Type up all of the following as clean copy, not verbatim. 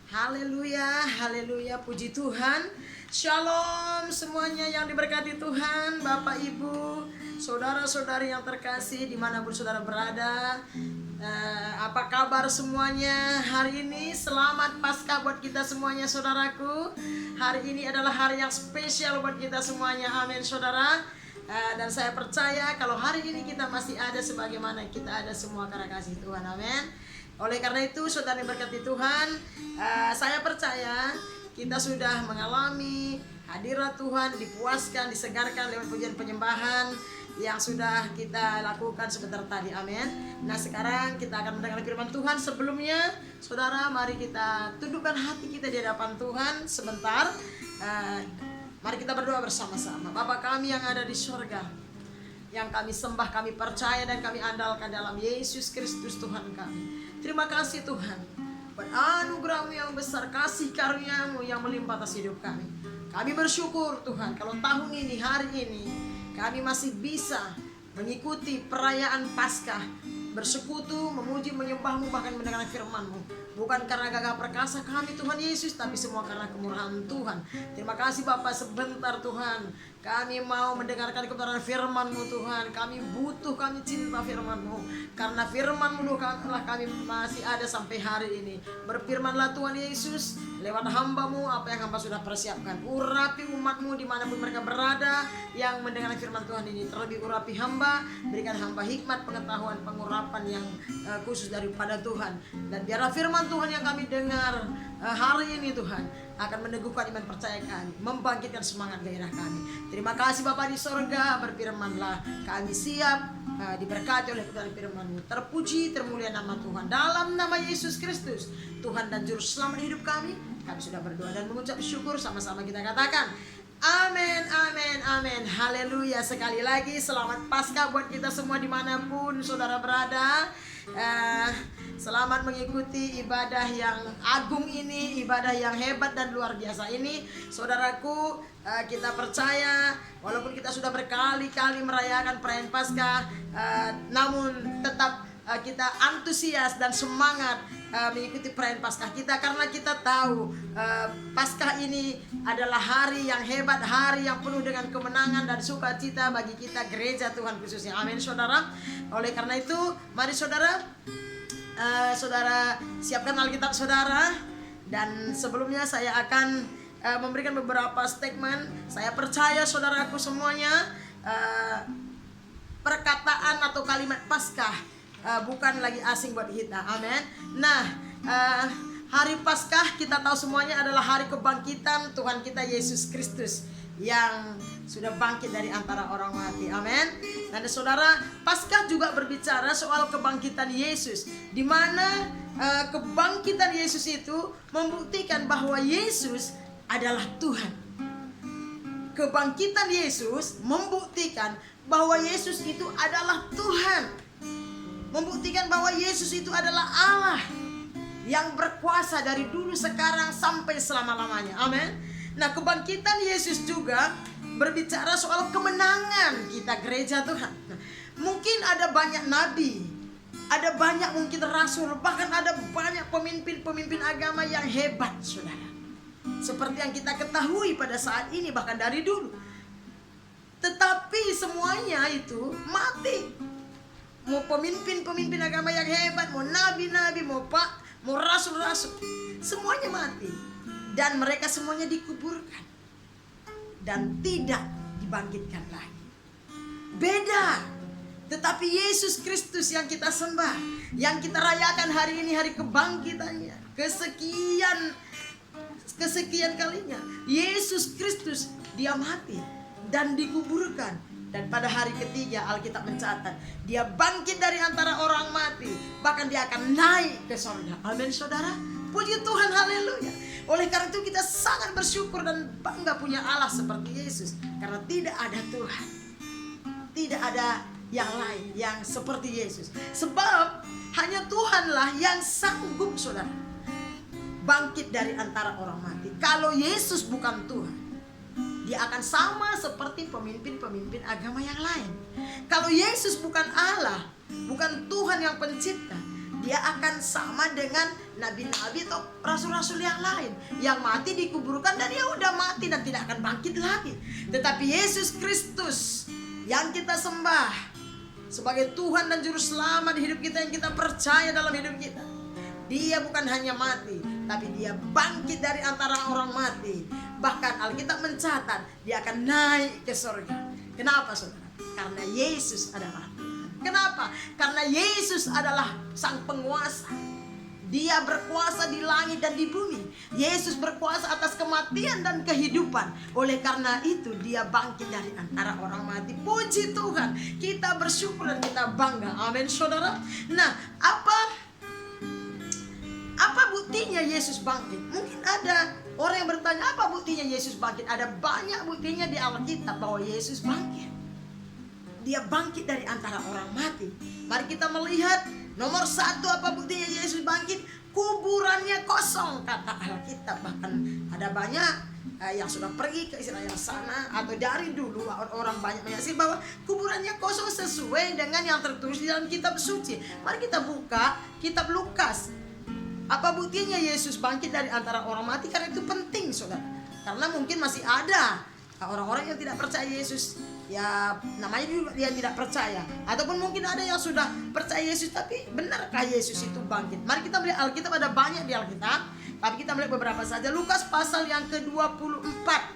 Haleluya, haleluya, puji Tuhan. Shalom semuanya yang diberkati Tuhan, Bapak Ibu, saudara-saudari yang terkasih dimanapun saudara berada. Apa kabar semuanya hari ini? Selamat Paskah buat kita semuanya saudaraku. Hari ini adalah hari yang spesial buat kita semuanya, amin saudara. Dan saya percaya kalau hari ini kita masih ada sebagaimana kita ada semua karena kasih Tuhan, amin. Oleh karena itu saudara yang berkati Tuhan, saya percaya kita sudah mengalami hadirat Tuhan, dipuaskan, disegarkan lewat pujian penyembahan yang sudah kita lakukan sebentar tadi, amin. Nah sekarang kita akan mendengar firman Tuhan. Sebelumnya saudara, mari kita tundukkan hati kita di hadapan Tuhan sebentar. Mari kita berdoa bersama-sama. Bapa kami yang ada di surga, yang kami sembah, kami percaya dan kami andalkan dalam Yesus Kristus Tuhan kami. Terima kasih Tuhan buat anugerah-Mu yang besar, kasih karunia-Mu yang melimpah atas hidup kami. Kami bersyukur Tuhan kalau tahun ini, hari ini kami masih bisa mengikuti perayaan Paskah, bersekutu, memuji, menyembah-Mu, bahkan mendengar firman-Mu. Bukan karena gagah perkasa kami Tuhan Yesus, tapi semua karena kemurahan Tuhan. Terima kasih Bapak, sebentar Tuhan kami mau mendengarkan kebenaran firman-Mu Tuhan. Kami butuh, kami cinta firman-Mu. Karena firman-Mu telah kami masih ada sampai hari ini. Berfirmanlah Tuhan Yesus lewat hamba-Mu apa yang hamba sudah persiapkan. Urapi umat-Mu dimanapun mereka berada yang mendengar firman Tuhan ini. Terlebih urapi hamba, berikan hamba hikmat, pengetahuan, pengurapan yang khusus daripada Tuhan. Dan biarlah firman Tuhan yang kami dengar hari ini Tuhan akan meneguhkan iman percaya kami, membangkitkan semangat gairah kami. Terima kasih Bapa di sorga, berfirmanlah kami siap diberkati oleh kebenaran firman-Mu. Terpuji, termulia nama Tuhan. Dalam nama Yesus Kristus, Tuhan dan Juru Selamat hidup kami sudah berdoa dan mengucap syukur. Sama-sama kita katakan amin, amin, amin. Haleluya. Sekali lagi selamat Paskah buat kita semua dimanapun saudara berada. Selamat mengikuti ibadah yang agung ini, ibadah yang hebat dan luar biasa ini. Saudaraku, kita percaya walaupun kita sudah berkali-kali merayakan perayaan Paskah, namun tetap kita antusias dan semangat mengikuti perayaan Paskah kita, karena kita tahu Paskah ini adalah hari yang hebat, hari yang penuh dengan kemenangan dan sukacita bagi kita gereja Tuhan khususnya, amin saudara. Oleh karena itu mari saudara, saudara siapkan Alkitab saudara. Dan sebelumnya saya akan memberikan beberapa statement. Saya percaya saudaraku semuanya, perkataan atau kalimat Paskah bukan lagi asing buat kita, amin. Nah, hari Paskah kita tahu semuanya adalah hari kebangkitan Tuhan kita Yesus Kristus yang sudah bangkit dari antara orang mati, amin. Dan saudara, Paskah juga berbicara soal kebangkitan Yesus, di mana kebangkitan Yesus itu membuktikan bahwa Yesus adalah Tuhan. Kebangkitan Yesus membuktikan bahwa Yesus itu adalah Tuhan, membuktikan bahwa Yesus itu adalah Allah yang berkuasa dari dulu, sekarang, sampai selama-lamanya, amin. Nah, kebangkitan Yesus juga berbicara soal kemenangan kita gereja Tuhan. Mungkin ada banyak nabi, ada banyak mungkin rasul, bahkan ada banyak pemimpin-pemimpin agama yang hebat saudara, seperti yang kita ketahui pada saat ini, bahkan dari dulu. Tetapi semuanya itu mati. Mau pemimpin-pemimpin agama yang hebat, mau nabi-nabi, mau rasul-rasul, semuanya mati. Dan mereka semuanya dikuburkan dan tidak dibangkitkan lagi. Beda. Tetapi Yesus Kristus yang kita sembah, yang kita rayakan hari ini, hari kebangkitannya, kesekian kalinya, Yesus Kristus dia mati dan dikuburkan. Dan pada hari ketiga Alkitab mencatat dia bangkit dari antara orang mati, bahkan dia akan naik ke surga, amin saudara. Puji Tuhan, haleluya. Oleh karena itu kita sangat bersyukur dan bangga punya Allah seperti Yesus, karena tidak ada Tuhan, tidak ada yang lain yang seperti Yesus. Sebab hanya Tuhanlah yang sanggup saudara bangkit dari antara orang mati. Kalau Yesus bukan Tuhan, dia akan sama seperti pemimpin-pemimpin agama yang lain. Kalau Yesus bukan Allah, bukan Tuhan yang pencipta, dia akan sama dengan nabi-nabi atau rasul-rasul yang lain yang mati dikuburkan dan dia udah mati dan tidak akan bangkit lagi. Tetapi Yesus Kristus yang kita sembah sebagai Tuhan dan Juru Selamat di hidup kita, yang kita percaya dalam hidup kita, dia bukan hanya mati, tapi dia bangkit dari antara orang mati. Bahkan Alkitab mencatat dia akan naik ke surga. Kenapa saudara? Karena Yesus adalah Tuhan. Kenapa? Karena Yesus adalah sang penguasa. Dia berkuasa di langit dan di bumi. Yesus berkuasa atas kematian dan kehidupan. Oleh karena itu dia bangkit dari antara orang mati. Puji Tuhan, kita bersyukur dan kita bangga. Amin saudara. Nah, apa buktinya Yesus bangkit? Mungkin ada orang yang bertanya, apa buktinya Yesus bangkit? Ada banyak buktinya di Alkitab bahwa Yesus bangkit. Dia bangkit dari antara orang mati. Mari kita melihat. Nomor satu, apa buktinya Yesus bangkit? Kuburannya kosong, kata Alkitab. Bahkan ada banyak yang sudah pergi ke Israel sana, atau dari dulu orang banyak menyaksikan bahwa kuburannya kosong sesuai dengan yang tertulis di dalam kitab suci. Mari kita buka kitab Lukas. Apa buktinya Yesus bangkit dari antara orang mati? Karena itu penting saudara. Karena mungkin masih ada orang-orang yang tidak percaya Yesus, ya namanya juga dia tidak percaya. Ataupun mungkin ada yang sudah percaya Yesus, tapi benarkah Yesus itu bangkit? Mari kita melihat Alkitab, ada banyak di Alkitab, tapi kita melihat beberapa saja. Lukas pasal yang ke-24.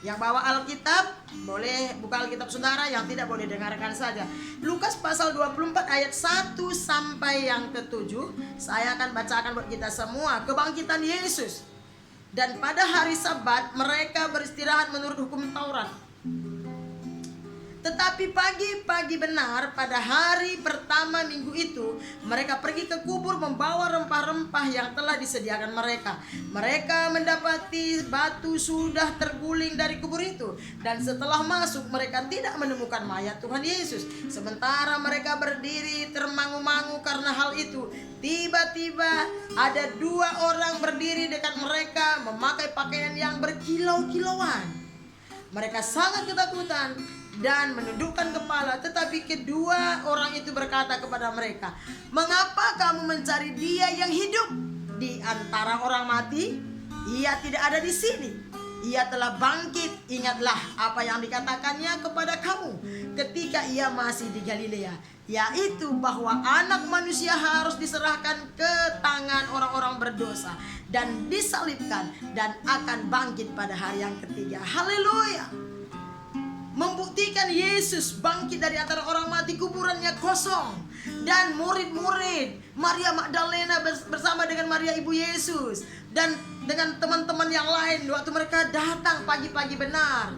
Yang bawa Alkitab boleh buka Alkitab saudara, yang tidak boleh dengarkan saja. Lukas pasal 24 ayat 1 sampai yang ke-7. Saya akan bacakan buat kita semua. Kebangkitan Yesus. Dan pada hari Sabat mereka beristirahat menurut hukum Taurat. Tetapi pagi-pagi benar pada hari pertama minggu itu, mereka pergi ke kubur membawa rempah-rempah yang telah disediakan mereka. Mereka mendapati batu sudah terguling dari kubur itu, dan setelah masuk mereka tidak menemukan mayat Tuhan Yesus. Sementara mereka berdiri termangu-mangu karena hal itu, tiba-tiba ada dua orang berdiri dekat mereka memakai pakaian yang berkilau-kilauan. Mereka sangat ketakutan dan menundukkan kepala, tetapi kedua orang itu berkata kepada mereka, "Mengapa kamu mencari Dia yang hidup di antara orang mati? Ia tidak ada di sini. Ia telah bangkit. Ingatlah apa yang dikatakannya kepada kamu ketika ia masih di Galilea, yaitu bahwa Anak Manusia harus diserahkan ke tangan orang-orang berdosa dan disalibkan dan akan bangkit pada hari yang ketiga." Haleluya. Membuktikan Yesus bangkit dari antara orang mati, kuburannya kosong. Dan murid-murid Maria Magdalena bersama dengan Maria ibu Yesus dan dengan teman-teman yang lain, waktu mereka datang pagi-pagi benar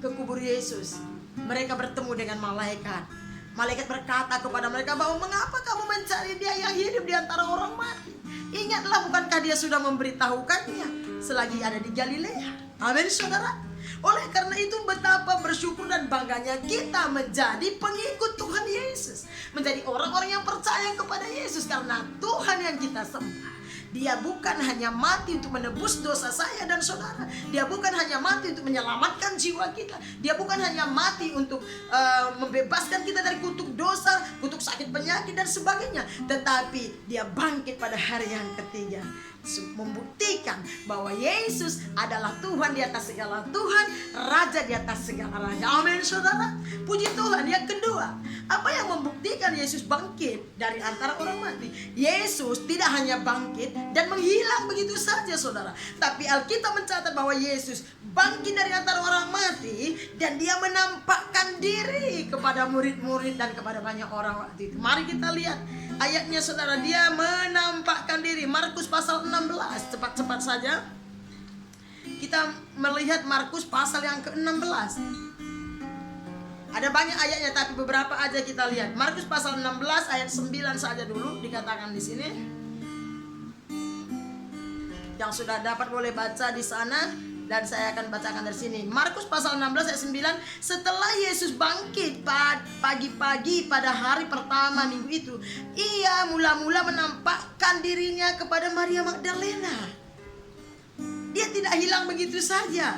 ke kubur Yesus, mereka bertemu dengan malaikat. Malaikat berkata kepada mereka bahwa, "Mengapa kamu mencari Dia yang hidup di antara orang mati? Ingatlah, bukankah Dia sudah memberitahukannya selagi ada di Galilea?" Amin saudara. Oleh karena itu betapa bersyukur dan bangganya kita menjadi pengikut Tuhan Yesus, menjadi orang-orang yang percaya kepada Yesus, karena Tuhan yang kita sembah, Dia bukan hanya mati untuk menebus dosa saya dan saudara. Dia bukan hanya mati untuk menyelamatkan jiwa kita. Dia bukan hanya mati untuk membebaskan kita dari kutuk dosa, kutuk sakit penyakit dan sebagainya. Tetapi Dia bangkit pada hari yang ketiga, membuktikan bahwa Yesus adalah Tuhan di atas segala Tuhan, Raja di atas segala raja. Amin saudara. Puji Tuhan. Yang kedua, apa yang membuktikan Yesus bangkit dari antara orang mati? Yesus tidak hanya bangkit dan menghilang begitu saja saudara, tapi Alkitab mencatat bahwa Yesus bangkit dari antara orang mati dan Dia menampakkan diri kepada murid-murid dan kepada banyak orang waktu itu. Mari kita lihat ayatnya saudara. Dia menampakkan diri. Markus pasal 16. Cepat-cepat saja kita melihat Markus pasal yang ke-16. Ada banyak ayatnya, tapi beberapa aja kita lihat. Markus pasal 16 ayat 9 saja dulu dikatakan di sini. Yang sudah dapat boleh baca di sana, dan saya akan bacakan dari sini. Markus pasal 16 ayat 9. Setelah Yesus bangkit pagi-pagi pada hari pertama minggu itu, Ia mula-mula menampakkan dirinya kepada Maria Magdalena. Dia tidak hilang begitu saja.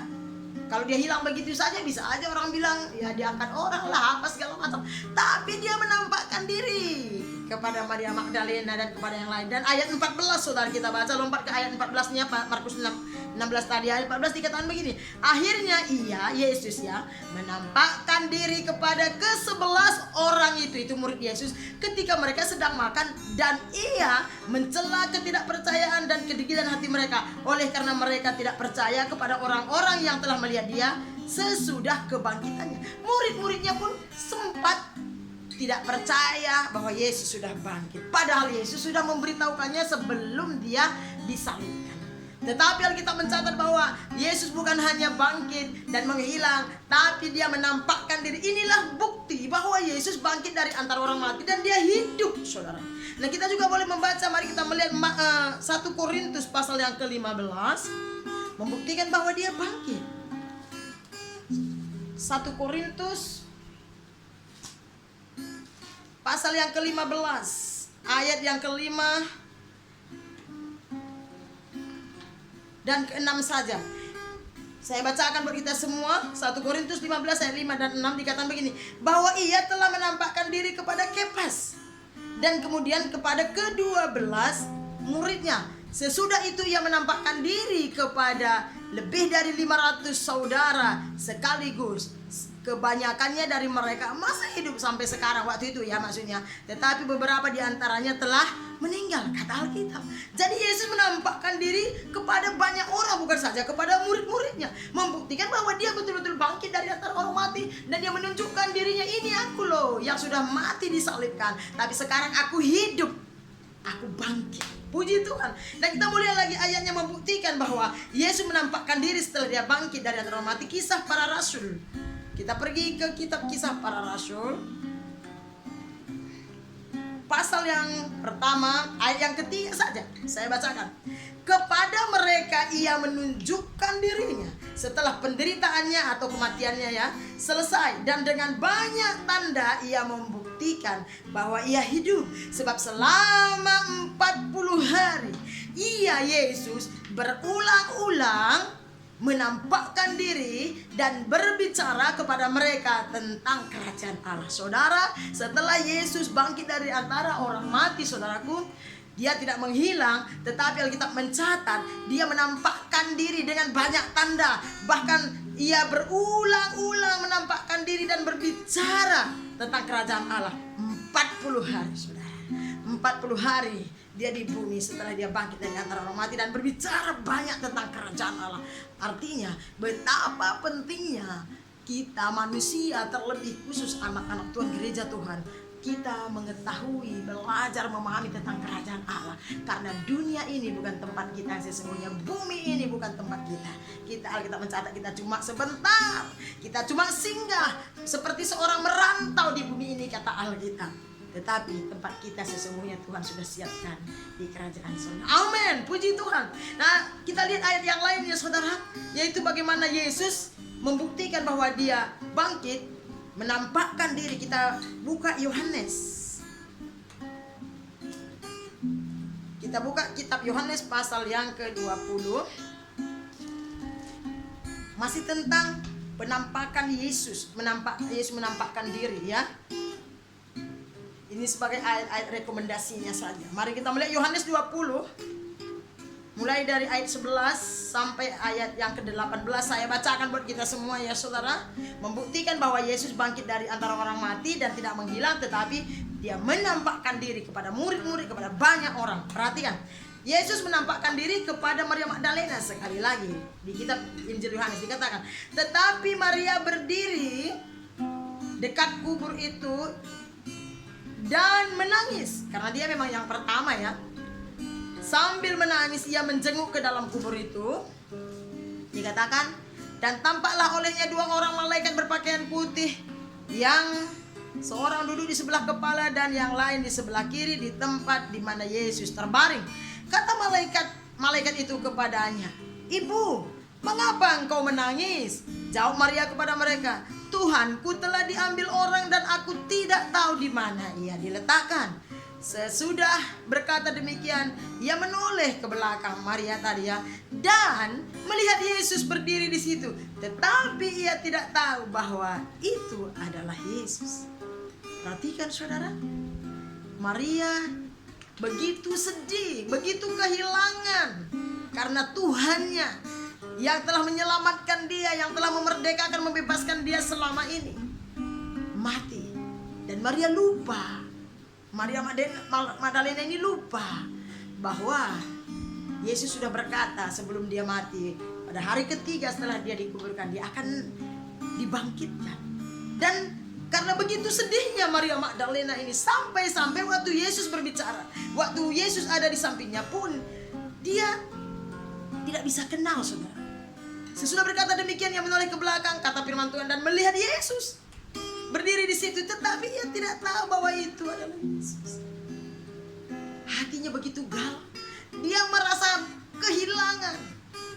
Kalau Dia hilang begitu saja, bisa aja orang bilang, ya diangkat orang lah, apa segala macam. Tapi Dia menampakkan diri kepada Maria Magdalena dan kepada yang lain. Dan ayat 14 saudara kita baca, lompat ke ayat 14-nya Markus 16 tadi. Ayat 14 dikatakan begini, akhirnya Yesus menampakkan diri kepada ke-11 orang itu murid Yesus ketika mereka sedang makan, dan ia mencela ketidakpercayaan dan kedegilan hati mereka oleh karena mereka tidak percaya kepada orang-orang yang telah melihat dia sesudah kebangkitannya. Murid-muridnya pun sempat tidak percaya bahwa Yesus sudah bangkit, padahal Yesus sudah memberitahukannya sebelum dia disalibkan. Tetapi Alkitab mencatat bahwa Yesus bukan hanya bangkit dan menghilang, tapi dia menampakkan diri. Inilah bukti bahwa Yesus bangkit dari antara orang mati dan dia hidup, saudara. Nah, kita juga boleh membaca, mari kita melihat 1 Korintus pasal yang ke-15 membuktikan bahwa dia bangkit. 1 Korintus pasal yang ke-15 ayat yang ke-5 dan ke-6 saja. Saya bacakan buat kita semua. 1 Korintus 15 ayat 5 dan 6 dikatakan begini, bahwa ia telah menampakkan diri kepada Kefas dan kemudian kepada ke-12 muridnya. Sesudah itu ia menampakkan diri kepada lebih dari 500 saudara sekaligus. Kebanyakannya dari mereka masih hidup sampai sekarang, waktu itu ya maksudnya. Tetapi beberapa di antaranya telah meninggal, kata Alkitab. Jadi Yesus menampakkan diri kepada banyak orang, bukan saja kepada murid-muridnya, membuktikan bahwa dia betul-betul bangkit dari antara orang mati. Dan dia menunjukkan dirinya, ini aku loh yang sudah mati disalibkan, tapi sekarang aku hidup, aku bangkit. Puji Tuhan. Dan kita mau lihat lagi ayatnya membuktikan bahwa Yesus menampakkan diri setelah dia bangkit dari antara orang mati. Kisah Para Rasul. Kita pergi ke kitab Kisah Para Rasul, pasal yang pertama, ayat yang ketiga saja. Saya bacakan. Kepada mereka ia menunjukkan dirinya setelah penderitaannya atau kematiannya selesai, dan dengan banyak tanda ia membuktikan bahwa ia hidup. Sebab selama 40 hari ia, Yesus, berulang-ulang menampakkan diri dan berbicara kepada mereka tentang kerajaan Allah. Saudara, setelah Yesus bangkit dari antara orang mati, saudaraku, dia tidak menghilang, tetapi Alkitab mencatat dia menampakkan diri dengan banyak tanda. Bahkan ia berulang-ulang menampakkan diri dan berbicara tentang kerajaan Allah 40 hari, saudara. 40 hari dia di bumi setelah dia bangkit dari antara orang mati dan berbicara banyak tentang kerajaan Allah. Artinya betapa pentingnya kita manusia, terlebih khusus anak-anak Tuhan, gereja Tuhan, kita mengetahui, belajar, memahami tentang kerajaan Allah. Karena dunia ini bukan tempat kita yang sesungguhnya, bumi ini bukan tempat kita. Alkitab mencatat kita cuma sebentar, kita cuma singgah seperti seorang merantau di bumi ini, kata Alkitab. Tetapi tempat kita sesungguhnya Tuhan sudah siapkan di kerajaan surga. Amin, puji Tuhan. Nah, kita lihat ayat yang lainnya, saudara, yaitu bagaimana Yesus membuktikan bahwa dia bangkit, menampakkan diri. Kita buka Yohanes. Kita buka kitab Yohanes pasal yang ke-20. Masih tentang penampakan Yesus. Yesus menampakkan diri ya. Ini sebagai ayat-ayat rekomendasinya saja. Mari kita melihat Yohanes 20. Mulai dari ayat 11 sampai ayat yang ke-18. Saya bacakan buat kita semua ya, saudara. Membuktikan bahwa Yesus bangkit dari antara orang mati dan tidak menghilang, tetapi dia menampakkan diri kepada murid-murid, kepada banyak orang. Perhatikan, Yesus menampakkan diri kepada Maria Magdalena. Sekali lagi di kitab Injil Yohanes dikatakan, tetapi Maria berdiri dekat kubur itu dan menangis, karena dia memang yang pertama ya. Sambil menangis ia menjenguk ke dalam kubur itu. Dikatakan, dan tampaklah olehnya 2 orang malaikat berpakaian putih, yang seorang duduk di sebelah kepala dan yang lain di sebelah kiri di tempat di mana Yesus terbaring. Kata malaikat itu kepadanya, "Ibu, mengapa engkau menangis?" Jawab Maria kepada mereka, "Tuhanku telah diambil orang dan aku tidak tahu di mana ia diletakkan." Sesudah berkata demikian, ia menoleh ke belakang Maria tadi ya, dan melihat Yesus berdiri di situ, tetapi ia tidak tahu bahwa itu adalah Yesus. Perhatikan saudara, Maria begitu sedih, begitu kehilangan, karena Tuhannya yang telah menyelamatkan dia, yang telah memerdekakan, membebaskan dia selama ini, mati. Dan Maria lupa, Maria Magdalena ini lupa bahwa Yesus sudah berkata sebelum dia mati, pada hari ketiga setelah dia dikuburkan, dia akan dibangkitkan. Dan karena begitu sedihnya Maria Magdalena ini, sampai-sampai waktu Yesus berbicara, waktu Yesus ada di sampingnya pun, dia tidak bisa kenal, saudara. Sesudah berkata demikian, ia menoleh ke belakang, kata firman Tuhan, dan melihat Yesus berdiri di situ, tetapi ia tidak tahu bahwa itu adalah Yesus. Hatinya begitu galau, dia merasa kehilangan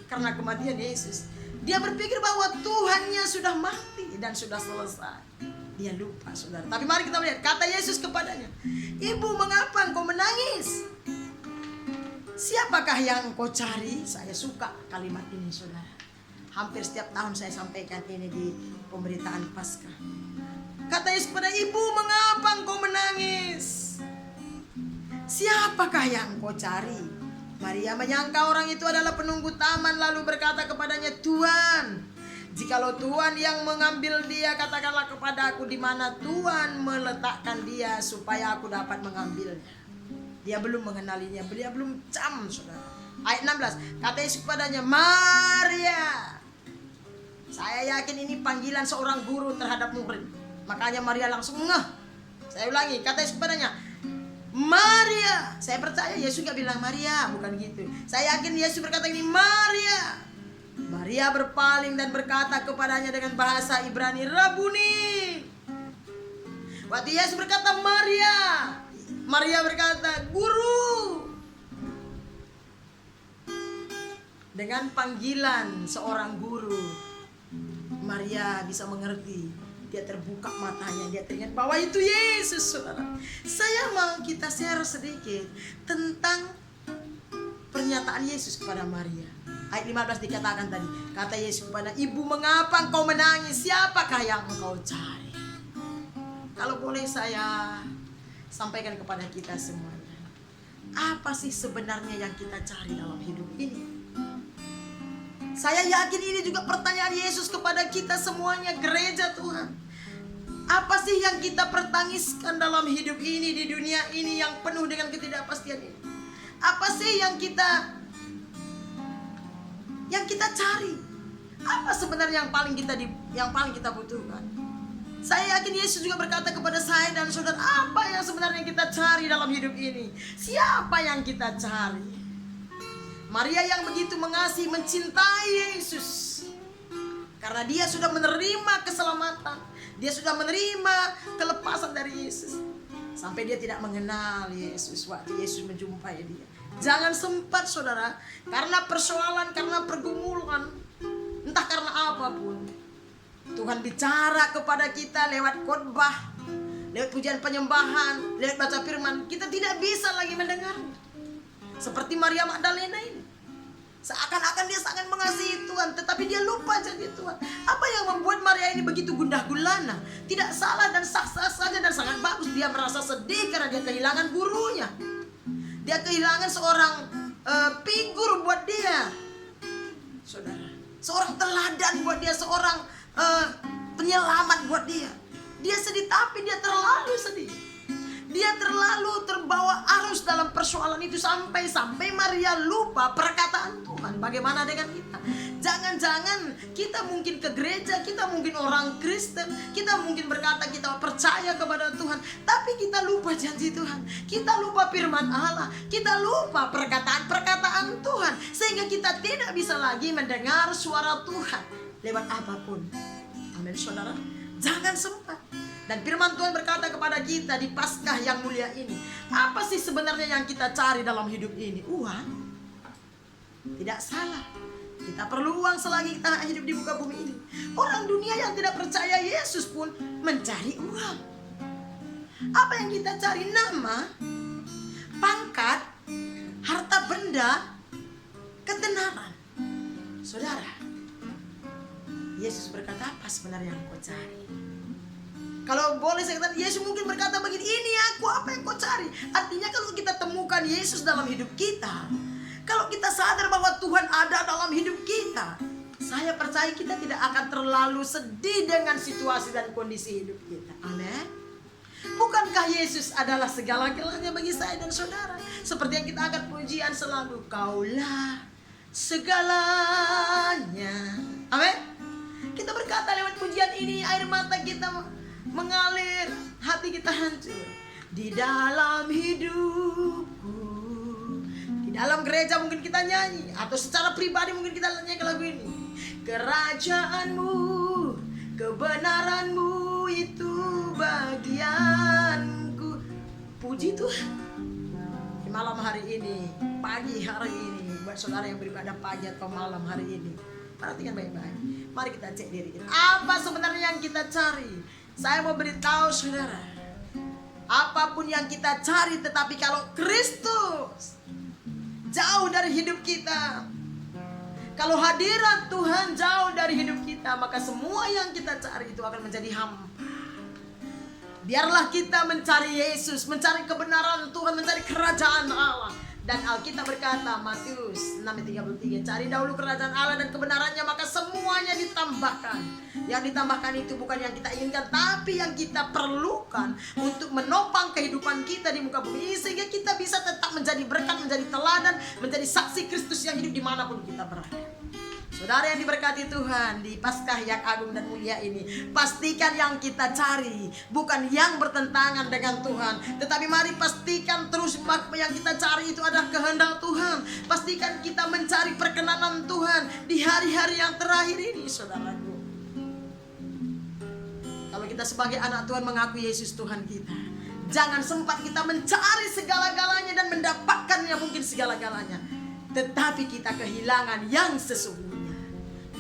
karena kematian Yesus. Dia berpikir bahwa Tuhannya sudah mati dan sudah selesai. Dia lupa, saudara. Tapi mari kita lihat, kata Yesus kepadanya, "Ibu, mengapa engkau menangis? Siapakah yang kau cari?" Saya suka kalimat ini, saudara. Hampir setiap tahun saya sampaikan ini di pemberitaan Paskah. Kata Yesus kepada, "Ibu, mengapa engkau menangis? Siapakah yang kau cari?" Maria menyangka orang itu adalah penunggu taman, lalu berkata kepadanya, "Tuhan, jikalau Tuhan yang mengambil dia, katakanlah kepada aku di mana Tuhan meletakkan dia supaya aku dapat mengambilnya." Dia belum mengenalinya, dia belum cam, saudara. Ayat 16, kata Yesus kepadanya, "Maria." Saya yakin ini panggilan seorang guru terhadap murid. Makanya Maria langsung ngeh. Saya ulangi, kata Yesus kepadanya, "Maria." Saya percaya Yesus gak bilang Maria, bukan gitu. Saya yakin Yesus berkata ini, "Maria." Maria berpaling dan berkata kepadanya dengan bahasa Ibrani, "Rabuni." Waktu Yesus berkata Maria, Maria berkata, "Guru." Dengan panggilan seorang guru, Maria bisa mengerti. Dia terbuka matanya, dia teringat bahwa itu Yesus, saudara. Saya mau kita share sedikit tentang pernyataan Yesus kepada Maria. Ayat 15 dikatakan tadi, kata Yesus kepada, "Ibu, mengapa engkau menangis? Siapakah yang engkau cari?" Kalau boleh saya sampaikan kepada kita semuanya, apa sih sebenarnya yang kita cari dalam hidup ini? Saya yakin ini juga pertanyaan Yesus kepada kita semuanya, gereja Tuhan. Apa sih yang kita pertangiskan dalam hidup ini, di dunia ini yang penuh dengan ketidakpastian ini? Apa sih yang kita cari? Apa sebenarnya yang paling kita butuhkan? Saya yakin Yesus juga berkata kepada saya dan saudara, apa yang sebenarnya kita cari dalam hidup ini? Siapa yang kita cari? Maria yang begitu mengasihi, mencintai Yesus, karena dia sudah menerima keselamatan, dia sudah menerima kelepasan dari Yesus, sampai dia tidak mengenal Yesus waktu Yesus menjumpai dia. Jangan sempat, saudara, karena persoalan, karena pergumulan, entah karena apapun, Tuhan bicara kepada kita lewat khotbah, lewat pujian penyembahan, lewat baca firman, kita tidak bisa lagi mendengar. Seperti Maria Magdalena ini, seakan-akan dia sangat mengasihi Tuhan, tetapi dia lupa janji Tuhan. Apa yang membuat Maria ini begitu gundah gulana? Tidak salah dan sah-sah saja dan sangat bagus. Dia merasa sedih karena dia kehilangan gurunya. Dia kehilangan seorang figur buat dia, saudara. Seorang teladan buat dia, seorang penyelamat buat dia. Dia sedih, tapi dia terlalu sedih. Dia terlalu terbawa arus dalam persoalan itu, sampai-sampai Maria lupa perkataan Tuhan. Bagaimana dengan kita? Jangan-jangan kita mungkin ke gereja, kita mungkin orang Kristen, kita mungkin berkata kita percaya kepada Tuhan, tapi kita lupa janji Tuhan, kita lupa firman Allah, kita lupa perkataan-perkataan Tuhan, sehingga kita tidak bisa lagi mendengar suara Tuhan lewat apapun. Amin, saudara. Jangan sempat. Dan firman Tuhan berkata kepada kita di Paskah yang mulia ini, apa sih sebenarnya yang kita cari dalam hidup ini? Uang? Tidak salah. Kita perlu uang selagi kita hidup di muka bumi ini. Orang dunia yang tidak percaya Yesus pun mencari uang. Apa yang kita cari? Nama, pangkat, harta benda, ketenaran. Saudara, Yesus berkata, apa sebenarnya yang kau cari? Kalau boleh saya katakan, Yesus mungkin berkata begini, ini aku, apa yang kau cari? Artinya kalau kita temukan Yesus dalam hidup kita, kalau kita sadar bahwa Tuhan ada dalam hidup kita, saya percaya kita tidak akan terlalu sedih dengan situasi dan kondisi hidup kita. Amin. Bukankah Yesus adalah segala-galanya bagi saya dan saudara? Seperti yang kita angkat pujian selalu, Kaulah segalanya. Amin. Kita berkata lewat pujian ini, air mata kita mengalir, hati kita hancur. Di dalam hidupku, di dalam gereja mungkin kita nyanyi, atau secara pribadi mungkin kita nyanyi lagu ini. Kerajaanmu, kebenaranmu itu bagianku. Puji Tuhan. Di malam hari ini, pagi hari ini, buat saudara yang beribadah pagi atau malam hari ini, perhatikan baik-baik. Mari kita cek diri kita. Apa sebenarnya yang kita cari? Saya mau beritahu saudara, apapun yang kita cari, tetapi kalau Kristus jauh dari hidup kita, kalau hadirat Tuhan jauh dari hidup kita, maka semua yang kita cari itu akan menjadi hampa. Biarlah kita mencari Yesus, mencari kebenaran Tuhan, mencari kerajaan Allah. Dan Alkitab berkata, Matius 6:33, cari dahulu kerajaan Allah dan kebenarannya, maka semuanya ditambahkan. Yang ditambahkan itu bukan yang kita inginkan, tapi yang kita perlukan untuk menopang kehidupan kita di muka bumi ini, sehingga kita bisa tetap menjadi berkat, menjadi teladan, menjadi saksi Kristus yang hidup dimanapun kita berada. Saudara yang diberkati Tuhan, di Paskah yang agung dan mulia ini, pastikan yang kita cari bukan yang bertentangan dengan Tuhan, tetapi mari pastikan terus yang kita cari itu adalah kehendak Tuhan. Pastikan kita mencari perkenanan Tuhan di hari-hari yang terakhir ini, saudaraku. Kalau kita sebagai anak Tuhan mengaku Yesus Tuhan kita, jangan sempat kita mencari segala-galanya dan mendapatkannya mungkin segala-galanya, tetapi kita kehilangan yang sesungguhnya.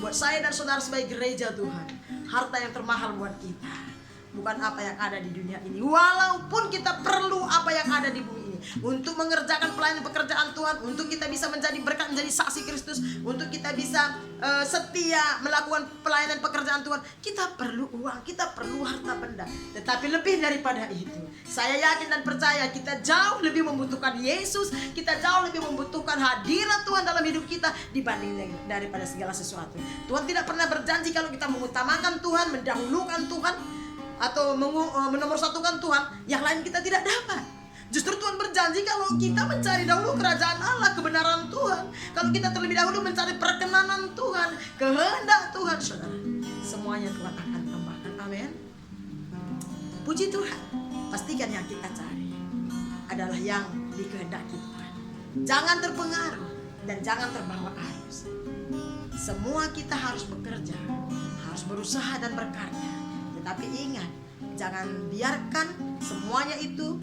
Buat saya dan saudara sebagai gereja Tuhan, harta yang termahal buat kita bukan apa yang ada di dunia ini, walaupun kita perlu apa yang ada di bumi ini untuk mengerjakan pelayanan pekerjaan Tuhan, untuk kita bisa menjadi berkat, menjadi saksi Kristus, untuk kita bisa setia melakukan pelayanan pekerjaan Tuhan. Kita perlu uang, kita perlu harta benda, tetapi lebih daripada itu, saya yakin dan percaya kita jauh lebih membutuhkan Yesus. Kita jauh lebih membutuhkan hadirat Tuhan dalam hidup kita dibanding daripada segala sesuatu. Tuhan tidak pernah berjanji kalau kita mengutamakan Tuhan, mendahulukan Tuhan, atau menomorsatukan Tuhan, yang lain kita tidak dapat. Justru Tuhan berjanji kalau kita mencari dahulu kerajaan Allah, kebenaran Tuhan, kalau kita terlebih dahulu mencari perkenanan Tuhan, kehendak Tuhan, saudara, semuanya Tuhan akan tambahkan. Amin. Puji Tuhan. Pastikan yang kita cari adalah yang dikehendaki Tuhan. Jangan terpengaruh dan jangan terbawa arus. Semua kita harus bekerja, harus berusaha dan berkarya. Tetapi ingat, jangan biarkan semuanya itu,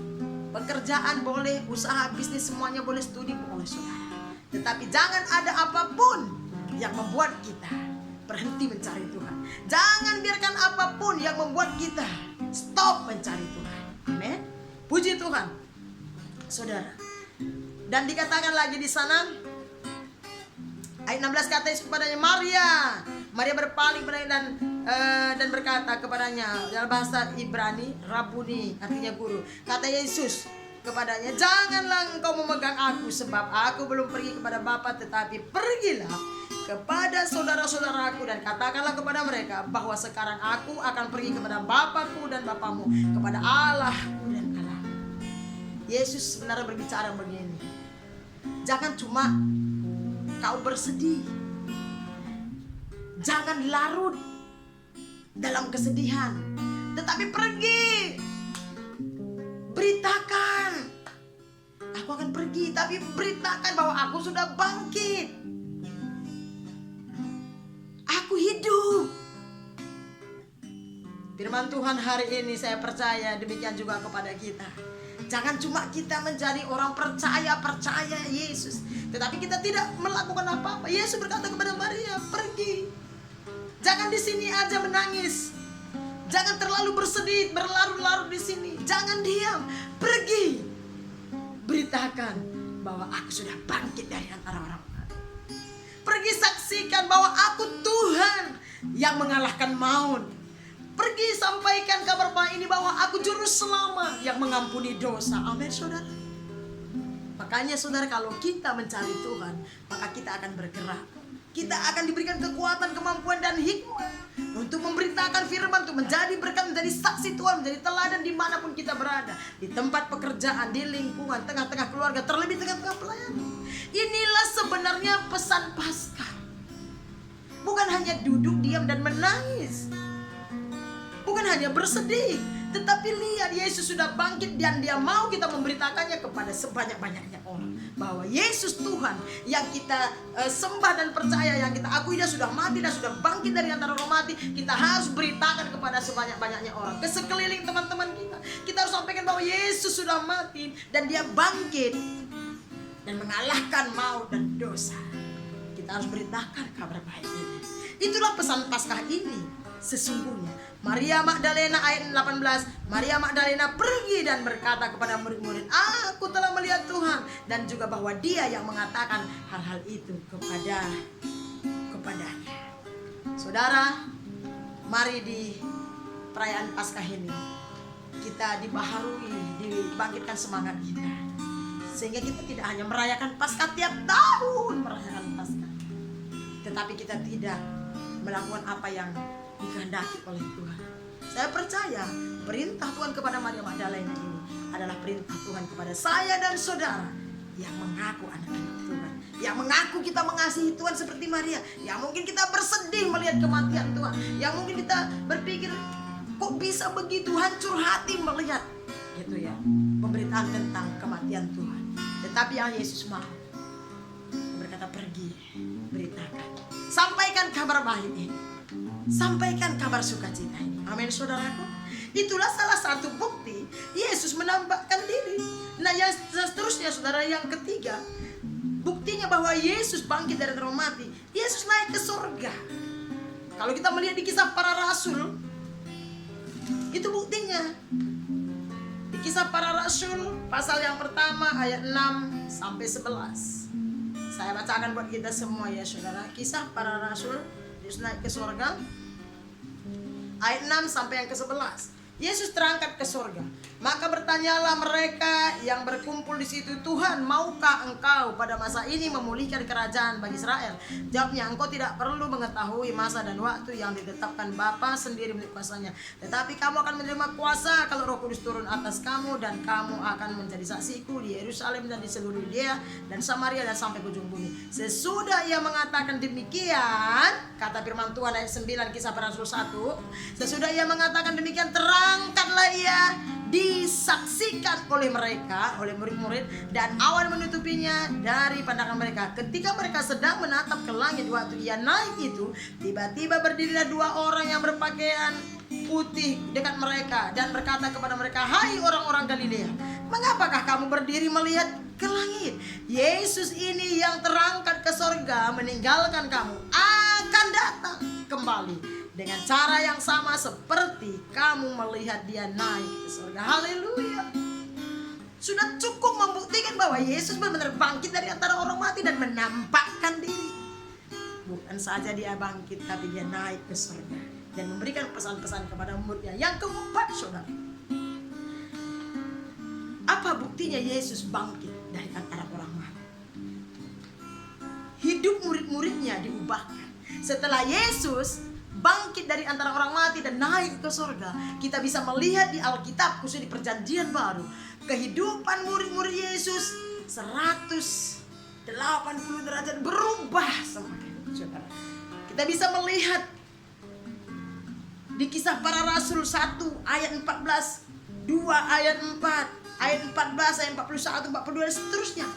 pekerjaan boleh, usaha bisnis semuanya boleh, studi boleh, saudara. Tetapi jangan ada apapun yang membuat kita berhenti mencari Tuhan. Jangan biarkan apapun yang membuat kita stop mencari Tuhan. Amin. Puji Tuhan, saudara. Dan dikatakan lagi di sana, ayat 16 katanya kepadanya, Maria berpaling dan berkata kepadanya dalam bahasa Ibrani, Rabuni, artinya guru. Kata Yesus kepadanya, janganlah engkau memegang aku, sebab aku belum pergi kepada Bapa, tetapi pergilah kepada saudara-saudaraku dan katakanlah kepada mereka bahwa sekarang aku akan pergi kepada Bapakku dan Bapamu, kepada Allahku dan Allahmu. Yesus sebenarnya berbicara begini, jangan cuma kau bersedih, jangan larut dalam kesedihan, tetapi pergi, beritakan, aku akan pergi, tapi beritakan bahwa aku sudah bangkit, aku hidup. Firman Tuhan hari ini saya percaya demikian juga kepada kita. Jangan cuma kita menjadi orang percaya Yesus, tetapi kita tidak melakukan apa-apa. Yesus berkata kepada Maria, pergi. Jangan di sini aja menangis. Jangan terlalu bersedih, berlarut-larut di sini. Jangan diam, pergi. Beritakan bahwa aku sudah bangkit dari antara orang mati. Pergi saksikan bahwa aku Tuhan yang mengalahkan maut. Pergi sampaikan kabar baik ini bahwa aku juru selamat yang mengampuni dosa. Amin saudara. Makanya saudara, kalau kita mencari Tuhan, maka kita akan bergerak. Kita akan diberikan kekuatan, kemampuan dan hikmat untuk memberitakan firman, untuk menjadi berkat, menjadi saksi Tuhan, menjadi teladan dimanapun kita berada. Di tempat pekerjaan, di lingkungan, tengah-tengah keluarga, terlebih tengah-tengah pelayanan. Inilah sebenarnya pesan Paskah. Bukan hanya duduk diam dan menangis, bukan hanya bersedih, tetapi lihat Yesus sudah bangkit dan Dia mau kita memberitakannya kepada sebanyak-banyaknya orang bahwa Yesus Tuhan yang kita sembah dan percaya, yang kita akui Dia sudah mati dan sudah bangkit dari antara orang mati. Kita harus beritakan kepada sebanyak-banyaknya orang, ke sekeliling teman-teman kita. Kita harus sampaikan bahwa Yesus sudah mati dan Dia bangkit dan mengalahkan maut dan dosa. Kita harus beritakan kabar baik ini. Itulah pesan Paskah ini sesungguhnya. Maria Magdalena ayat 18, Maria Magdalena pergi dan berkata kepada murid-murid, aku telah melihat Tuhan, dan juga bahwa Dia yang mengatakan hal-hal itu kepadanya. Saudara, mari di perayaan Paskah ini kita dibaharui, dibangkitkan semangat kita, sehingga kita tidak hanya merayakan Paskah tiap tahun merayakan Paskah, tetapi kita tidak melakukan apa yang dikehendaki oleh Tuhan. Saya percaya perintah Tuhan kepada Maria Magdalena ini adalah perintah Tuhan kepada saya dan saudara yang mengaku anak-anak Tuhan, yang mengaku kita mengasihi Tuhan seperti Maria, yang mungkin kita bersedih melihat kematian Tuhan, yang mungkin kita berpikir kok bisa begitu, hancur hati melihat gitu ya, pemberitaan tentang kematian Tuhan. Tetapi yang Yesus mau berkata, pergi, beritakan, sampaikan kabar baik ini, sampaikan kabar sukacita ini. Amin saudaraku. Itulah salah satu bukti Yesus menampakkan diri. Nah yang seterusnya saudara, yang ketiga, buktinya bahwa Yesus bangkit dari orang mati, Yesus naik ke surga. Kalau kita melihat di Kisah Para Rasul, itu buktinya. Di Kisah Para Rasul pasal yang pertama ayat 6 sampai 11. Saya bacakan buat kita semua ya saudara. Kisah Para Rasul, Yesus naik ke surga, ayat 6 sampai yang ke-11. Yesus terangkat ke surga. Maka bertanyalah mereka yang berkumpul di situ, Tuhan, maukah Engkau pada masa ini memulihkan kerajaan bagi Israel? Jawabnya, Engkau tidak perlu mengetahui masa dan waktu yang ditetapkan Bapa sendiri milik kuasanya. Tetapi kamu akan menerima kuasa kalau Roh Kudus turun atas kamu, dan kamu akan menjadi saksiku di Yerusalem dan di seluruh Yudea dan Samaria dan sampai ke ujung bumi. Sesudah Ia mengatakan demikian, kata firman Tuhan ayat 9 Kisah Para Rasul 1, sesudah Ia mengatakan demikian, terangkatlah Ia, disaksikan oleh mereka, oleh murid-murid, dan awan menutupinya dari pandangan mereka. Ketika mereka sedang menatap ke langit waktu Ia naik itu, tiba-tiba berdirilah dua orang yang berpakaian putih dekat mereka dan berkata kepada mereka, hai orang-orang Galilea, mengapakah kamu berdiri melihat ke langit? Yesus ini yang terangkat ke sorga meninggalkan kamu akan datang kembali dengan cara yang sama seperti kamu melihat Dia naik ke surga. Haleluya. Sudah cukup membuktikan bahwa Yesus benar-benar bangkit dari antara orang mati dan menampakkan diri. Bukan saja Dia bangkit, tapi Dia naik ke surga dan memberikan pesan-pesan kepada muridnya. Yang keempat saudara, apa buktinya Yesus bangkit dari antara orang mati? Hidup murid-muridnya diubahkan. Setelah Yesus bangkit dari antara orang mati dan naik ke surga, kita bisa melihat di Alkitab, khusus di Perjanjian Baru, kehidupan murid-murid Yesus 180 derajat berubah semakin. Saudara, kita bisa melihat di Kisah Para Rasul 1 ayat 14, 2 ayat 4, ayat 14, ayat 41, 42 dan seterusnya.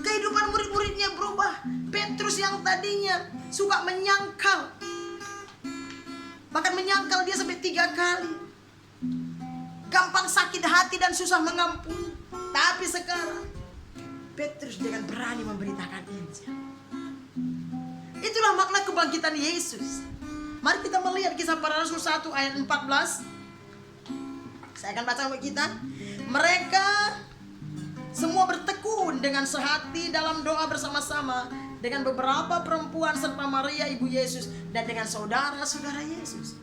Kehidupan murid-muridnya berubah. Petrus yang tadinya suka menyangkal, bahkan menyangkal dia sampai 3 kali, gampang sakit hati dan susah mengampuni, tapi sekarang Petrus dengan berani memberitakan Injil. Itulah makna kebangkitan Yesus. Mari kita melihat Kisah Para Rasul 1 ayat 14. Saya akan baca buat kita. Mereka semua bertekun dengan sehati dalam doa bersama-sama dengan beberapa perempuan serta Maria ibu Yesus dan dengan saudara-saudara Yesus.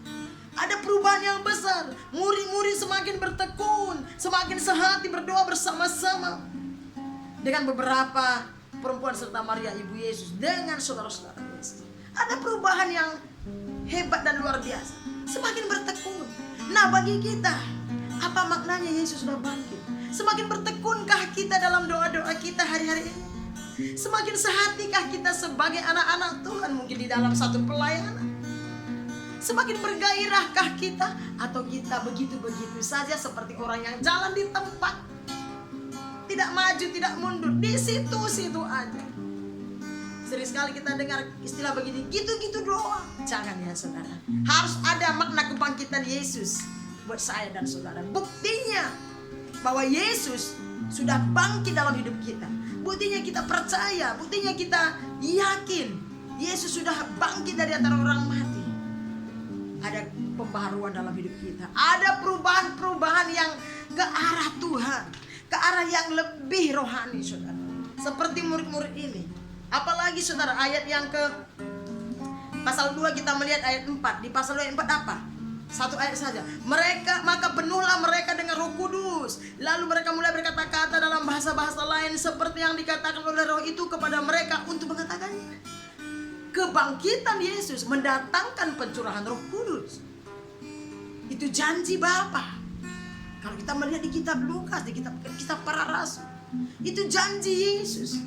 Ada perubahan yang besar. Murid-murid semakin bertekun, semakin sehati berdoa bersama-sama dengan beberapa perempuan serta Maria ibu Yesus, dengan saudara-saudara Yesus. Ada perubahan yang hebat dan luar biasa. Semakin bertekun. Nah, bagi kita, apa maknanya Yesus sudah bangkit? Semakin bertekunkah kita dalam doa-doa kita hari-hari ini? Semakin sehatikah kita sebagai anak-anak Tuhan mungkin di dalam satu pelayanan? Semakin bergairahkah kita, atau kita begitu-begitu saja seperti orang yang jalan di tempat, tidak maju, tidak mundur, di situ-situ aja. Sering sekali kita dengar istilah begini, gitu-gitu doang. Jangan ya saudara, harus ada makna kebangkitan Yesus buat saya dan saudara. Buktinya bahwa Yesus sudah bangkit dalam hidup kita. Buktinya kita percaya, buktinya kita yakin Yesus sudah bangkit dari antara orang mati. Ada pembaharuan dalam hidup kita. Ada perubahan-perubahan yang ke arah Tuhan, ke arah yang lebih rohani saudara. Seperti murid-murid ini. Apalagi saudara, ayat yang ke pasal 2 kita melihat ayat 4. Di pasal 2 ayat 4 apa? Satu ayat saja. Maka penuhlah mereka dengan Roh Kudus. Lalu mereka mulai berkata-kata dalam bahasa-bahasa lain seperti yang dikatakan oleh Roh itu kepada mereka untuk mengatakannya. Kebangkitan Yesus mendatangkan pencurahan Roh Kudus. Itu janji Bapa. Kalau kita melihat di kitab Lukas, di kitab para rasul, itu janji Yesus.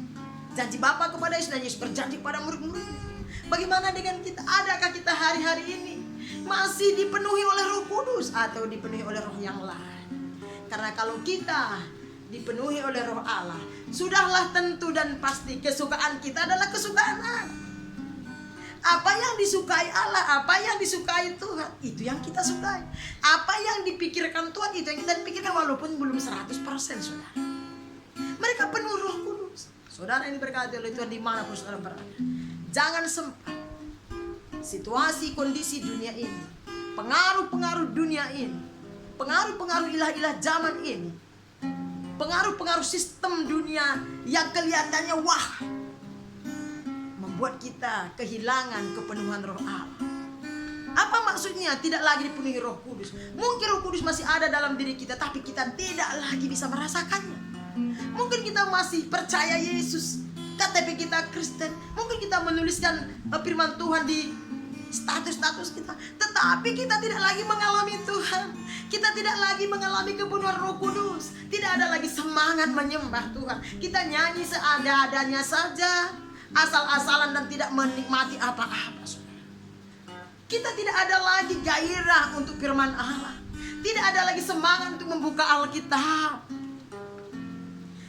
Janji Bapa kepada Yesus dan Yesus berjanji kepada murid-muridnya. Bagaimana dengan kita? Adakah kita hari-hari ini masih dipenuhi oleh Roh Kudus atau dipenuhi oleh roh yang lain? Karena kalau kita dipenuhi oleh Roh Allah, sudahlah tentu dan pasti kesukaan kita adalah kesukaan Allah. Apa yang disukai Allah, apa yang disukai Tuhan, itu yang kita sukai. Apa yang dipikirkan Tuhan, itu yang kita pikirkan, walaupun belum 100% saudara. Mereka penuh Roh Kudus. Saudara ini berkati oleh Tuhan dimanapun saudara berada. Jangan sempat situasi kondisi dunia ini, pengaruh-pengaruh dunia ini, pengaruh-pengaruh ilah-ilah zaman ini, pengaruh-pengaruh sistem dunia yang kelihatannya wah, membuat kita kehilangan kepenuhan Roh Allah. Apa maksudnya tidak lagi dipenuhi Roh Kudus? Mungkin Roh Kudus masih ada dalam diri kita, tapi kita tidak lagi bisa merasakannya. Mungkin kita masih percaya Yesus, KTP kita Kristen, mungkin kita menuliskan firman Tuhan di status-status kita, tetapi kita tidak lagi mengalami Tuhan. Kita tidak lagi mengalami kepenuhan Roh Kudus. Tidak ada lagi semangat menyembah Tuhan. Kita nyanyi seada-adanya saja, asal-asalan dan tidak menikmati apa-apa. Kita tidak ada lagi gairah untuk firman Allah. Tidak ada lagi semangat untuk membuka Alkitab.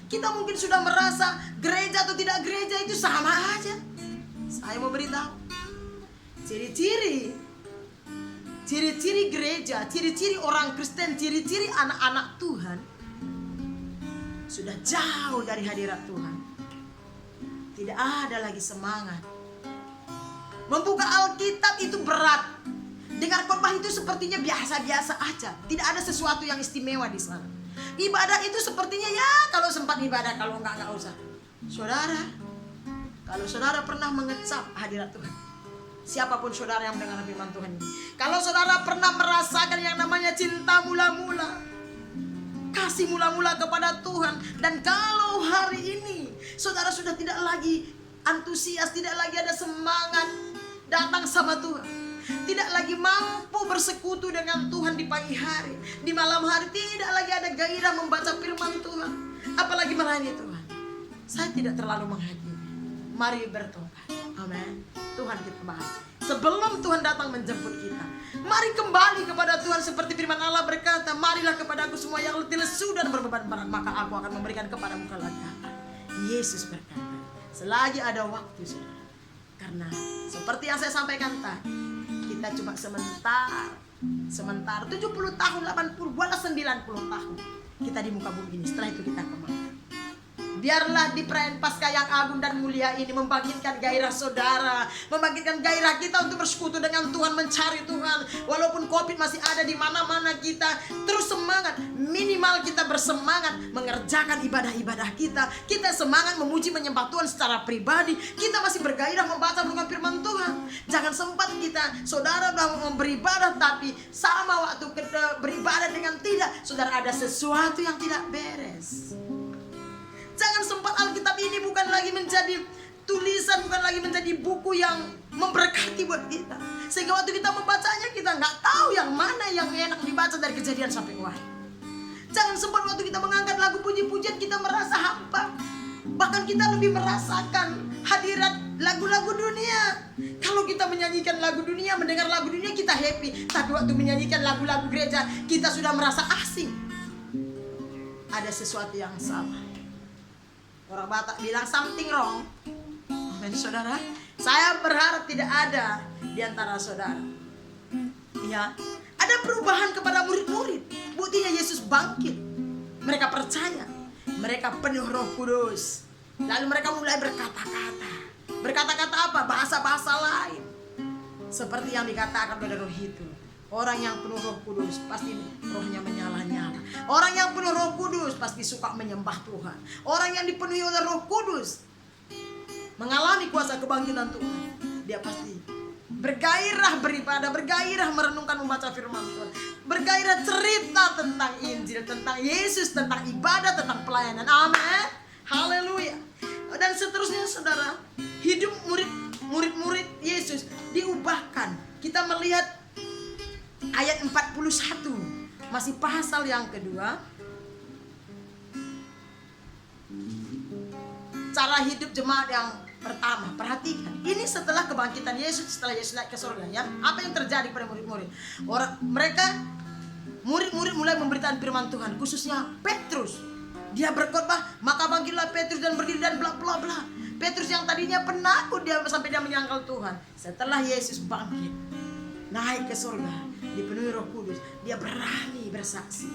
Kita mungkin sudah merasa gereja atau tidak gereja itu sama aja. Saya mau beritahu, ciri-ciri gereja, ciri-ciri orang Kristen, ciri-ciri anak-anak Tuhan sudah jauh dari hadirat Tuhan. Tidak ada lagi semangat. Membuka Alkitab itu berat. Dengar khotbah itu sepertinya biasa-biasa aja. Tidak ada sesuatu yang istimewa di sana. Ibadah itu sepertinya ya kalau sempat ibadah, kalau enggak usah. Saudara, kalau saudara pernah mengecap hadirat Tuhan, siapapun saudara yang mendengar firman Tuhan ini, kalau saudara pernah merasakan yang namanya cinta mula-mula, kasih mula-mula kepada Tuhan, dan kalau hari ini saudara sudah tidak lagi antusias, tidak lagi ada semangat datang sama Tuhan, tidak lagi mampu bersekutu dengan Tuhan di pagi hari, di malam hari tidak lagi ada gairah membaca firman Tuhan, apalagi melayani Tuhan, saya tidak terlalu menghakimi. Mari bertobat. Amin. Tuhan kita bahas. Sebelum Tuhan datang menjemput kita, mari kembali kepada Tuhan seperti firman Allah berkata, marilah kepadaku semua yang letih lesu dan berbeban berat, maka aku akan memberikan kepadamu kelegaan. Yesus berkata, selagi ada waktu saudara. Karena seperti yang saya sampaikan tadi, kita cuma sementara 70 tahun, 80, walau 90 tahun kita di muka bumi ini. Setelah itu kita kembali. Biarlah di perayaan Paskah yang agung dan mulia ini membangkitkan gairah saudara, membangkitkan gairah kita untuk bersekutu dengan Tuhan, mencari Tuhan. Walaupun COVID masih ada di mana-mana, kita terus semangat. Minimal kita bersemangat mengerjakan ibadah-ibadah kita. Kita semangat memuji menyembah Tuhan secara pribadi. Kita masih bergairah membaca firman Tuhan. Jangan sempat kita, saudara sudah beribadah tapi sama waktu kita beribadah dengan tidak, saudara ada sesuatu yang tidak beres. Jangan sempat Alkitab ini bukan lagi menjadi tulisan, bukan lagi menjadi buku yang memberkati buat kita. Sehingga waktu kita membacanya kita nggak tahu yang mana yang enak dibaca dari Kejadian sampai Wahyu. Jangan sempat waktu kita mengangkat lagu puji-pujian kita merasa hampa. Bahkan kita lebih merasakan hadirat lagu-lagu dunia. Kalau kita menyanyikan lagu dunia, mendengar lagu dunia kita happy. Tapi waktu menyanyikan lagu-lagu gereja kita sudah merasa asing. Ada sesuatu yang salah. Orang Batak bilang something wrong. Amin saudara. Saya berharap tidak ada di antara saudara. Ya, ada perubahan kepada murid-murid. Buktinya Yesus bangkit. Mereka percaya. Mereka penuh Roh Kudus. Lalu mereka mulai berkata-kata. Berkata-kata apa? Bahasa-bahasa lain. Seperti yang dikatakan pada roh itu. Orang yang penuh Roh Kudus pasti rohnya menyala-nyala. Orang yang penuh Roh Kudus pasti suka menyembah Tuhan. Orang yang dipenuhi oleh Roh Kudus mengalami kuasa kebangkitan Tuhan, dia pasti bergairah beribadah, bergairah merenungkan membaca firman Tuhan, bergairah cerita tentang Injil, tentang Yesus, tentang ibadah, tentang pelayanan. Amin. Haleluya. Dan seterusnya saudara, hidup murid-murid Yesus diubahkan. Kita melihat ayat 41, masih pasal yang kedua. Cara hidup jemaat yang pertama, perhatikan. Ini setelah kebangkitan Yesus, setelah Yesus naik ke surga, ya. Apa yang terjadi pada murid-murid? Murid-murid mulai memberitakan firman Tuhan, khususnya Petrus. Dia berkhotbah, maka bangkitlah Petrus dan berdiri dan bla bla bla. Petrus yang tadinya penakut dia sampai dia menyangkal Tuhan. Setelah Yesus bangkit, naik ke surga, dipenuhi Roh Kudus, dia berani bersaksi.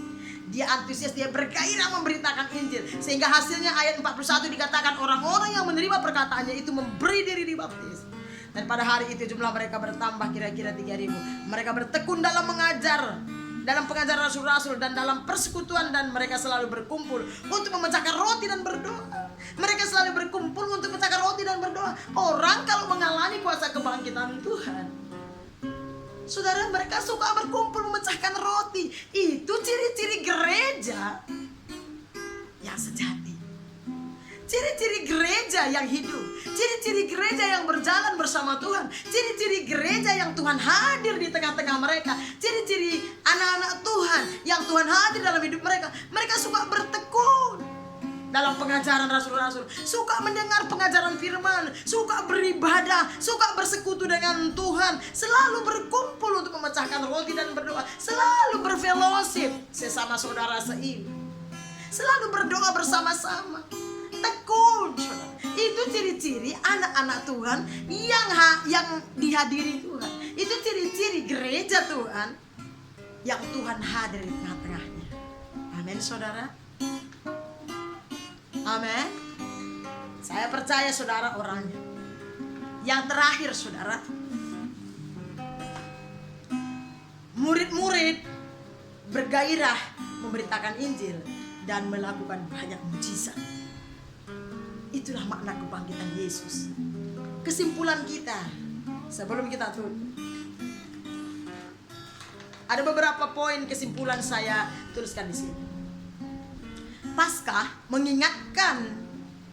Dia antusias, dia bergairah memberitakan Injil. Sehingga hasilnya ayat 41 dikatakan orang-orang yang menerima perkataannya itu memberi diri dibaptis. Dan pada hari itu jumlah mereka bertambah kira-kira 3.000. Mereka bertekun dalam mengajar, dalam pengajaran rasul-rasul dan dalam persekutuan, dan mereka selalu berkumpul untuk memecahkan roti dan berdoa. Mereka selalu berkumpul untuk memecahkan roti dan berdoa. Orang kalau mengalami kuasa kebangkitan Tuhan, saudara, mereka suka berkumpul memecahkan roti. Itu ciri-ciri gereja yang sejati. Ciri-ciri gereja yang hidup. Ciri-ciri gereja yang berjalan bersama Tuhan. Ciri-ciri gereja yang Tuhan hadir di tengah-tengah mereka. Ciri-ciri anak-anak Tuhan yang Tuhan hadir dalam hidup mereka. Mereka suka bertekun dalam pengajaran rasul-rasul, suka mendengar pengajaran firman, suka beribadah, suka bersekutu dengan Tuhan, selalu berkumpul untuk memecahkan roti dan berdoa, selalu berfellowship sesama saudara seiman, selalu berdoa bersama-sama, tekun. Itu ciri-ciri anak-anak Tuhan yang dihadiri Tuhan. Itu ciri-ciri gereja Tuhan yang Tuhan hadir di tengah-tengahnya. Amin saudara. Amin. Saya percaya saudara orangnya. Yang terakhir saudara, murid-murid bergairah memberitakan Injil dan melakukan banyak mujizat. Itulah makna kebangkitan Yesus. Kesimpulan kita sebelum kita tutup, ada beberapa poin kesimpulan saya tuliskan di sini. Paskah mengingatkan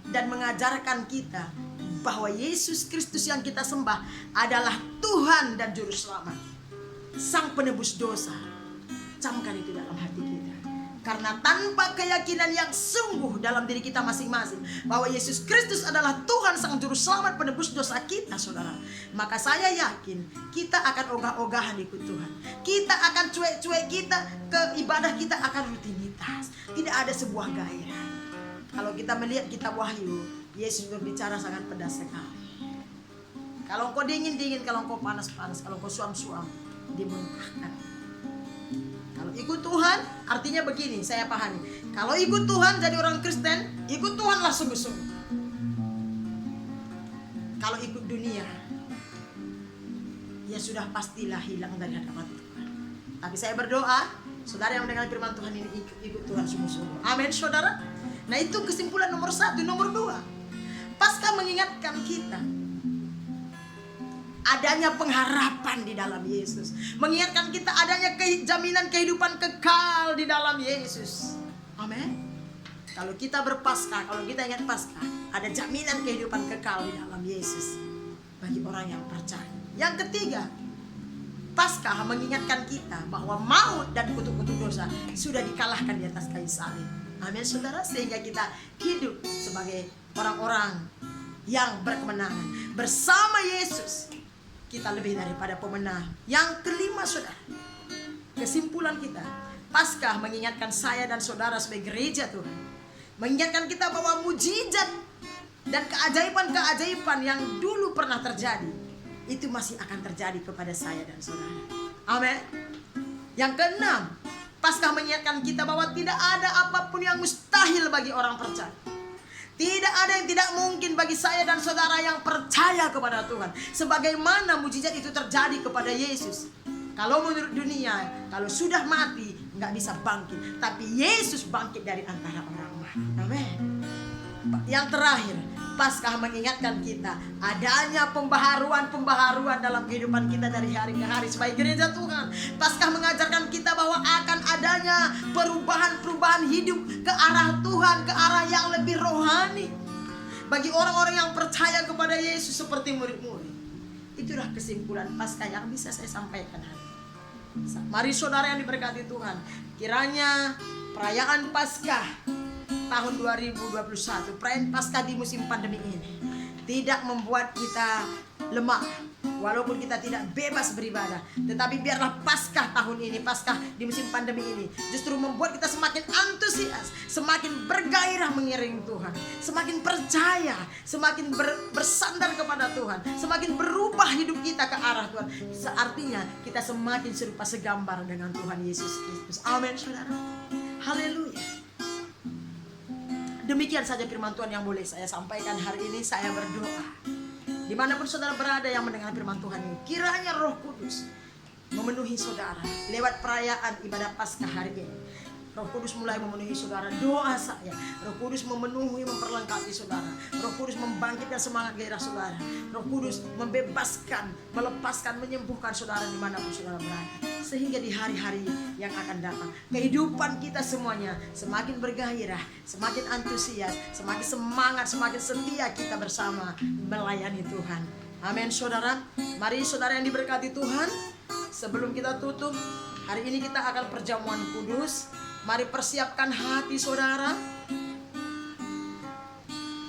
dan mengajarkan kita bahwa Yesus Kristus yang kita sembah adalah Tuhan dan Juru Selamat, Sang Penebus dosa. Camkan itu dalam hati kita. Karena tanpa keyakinan yang sungguh dalam diri kita masing-masing bahwa Yesus Kristus adalah Tuhan Sang Juru Selamat penebus dosa kita, saudara, maka saya yakin kita akan ogah-ogahan ikut Tuhan. Kita akan cuek-cuek, kita ke ibadah kita akan rutinitas. Tidak ada sebuah gairah. Kalau kita melihat kitab Wahyu, Yesus berbicara sangat pedas sekali. Kalau engkau dingin-dingin, kalau engkau panas-panas, kalau engkau suam-suam, dimuntahkan. Kalau ikut Tuhan artinya begini, saya pahami. Kalau ikut Tuhan jadi orang Kristen, ikut Tuhanlah sungguh-sungguh. Kalau ikut dunia, ya sudah pastilah hilang dari hadapan Tuhan. Tapi saya berdoa, saudara yang mendengar firman Tuhan ini ikut Tuhan sungguh-sungguh. Amin, saudara. Nah, itu kesimpulan nomor 1. Nomor 2, Paskah mengingatkan kita adanya pengharapan di dalam Yesus. Mengingatkan kita adanya jaminan kehidupan kekal di dalam Yesus. Amin. Kalau kita berpaskah, kalau kita ingat Paskah, ada jaminan kehidupan kekal di dalam Yesus bagi orang yang percaya. Yang ketiga, Paskah mengingatkan kita bahwa maut dan kutuk-kutuk dosa sudah dikalahkan di atas kayu salib. Amin, saudara. Sehingga kita hidup sebagai orang-orang yang berkemenangan. Bersama Yesus kita lebih daripada pemenang. Yang kelima, saudara, kesimpulan kita, Paskah mengingatkan saya dan saudara sebagai gereja Tuhan, mengingatkan kita bahwa mujizat dan keajaiban-keajaiban yang dulu pernah terjadi itu masih akan terjadi kepada saya dan saudara. Amin. Yang keenam, Paskah mengingatkan kita bahwa tidak ada apapun yang mustahil bagi orang percaya. Tidak ada yang tidak mungkin bagi saya dan saudara yang percaya kepada Tuhan. Sebagaimana mujizat itu terjadi kepada Yesus. Kalau menurut dunia, kalau sudah mati nggak bisa bangkit, tapi Yesus bangkit dari antara orang mati. Amin. Yang terakhir, Paskah mengingatkan kita adanya pembaharuan dalam kehidupan kita dari hari ke hari sebagai gereja Tuhan. Paskah mengajarkan kita bahwa akan adanya perubahan hidup ke arah Tuhan, ke arah yang lebih rohani bagi orang-orang yang percaya kepada Yesus seperti murid-murid. Itulah kesimpulan Paskah yang bisa saya sampaikan hari ini. Mari saudara yang diberkati Tuhan, kiranya perayaan Paskah tahun 2021, perayaan Paskah di musim pandemi ini tidak membuat kita lemah. Walaupun kita tidak bebas beribadah, tetapi biarlah Paskah tahun ini, Paskah di musim pandemi ini justru membuat kita semakin antusias, semakin bergairah mengiring Tuhan, semakin percaya, semakin bersandar kepada Tuhan, semakin berubah hidup kita ke arah Tuhan. Artinya kita semakin serupa segambar dengan Tuhan Yesus Kristus. Amin, saudara. Haleluya. Demikian saja firman Tuhan yang boleh saya sampaikan hari ini. Saya berdoa, dimanapun saudara berada yang mendengar firman Tuhan ini, kiranya Roh Kudus memenuhi saudara lewat perayaan ibadah Paskah hari ini. Roh Kudus mulai memenuhi saudara. Doa saya, Roh Kudus memenuhi, memperlengkapi saudara. Roh Kudus membangkitkan semangat gairah saudara. Roh Kudus membebaskan, melepaskan, menyembuhkan saudara dimanapun saudara berada. Sehingga di hari-hari yang akan datang, kehidupan kita semuanya semakin bergairah, semakin antusias, semakin semangat, semakin setia kita bersama melayani Tuhan. Amin, saudara. Mari saudara yang diberkati Tuhan, sebelum kita tutup, hari ini kita akan perjamuan kudus. Mari persiapkan hati saudara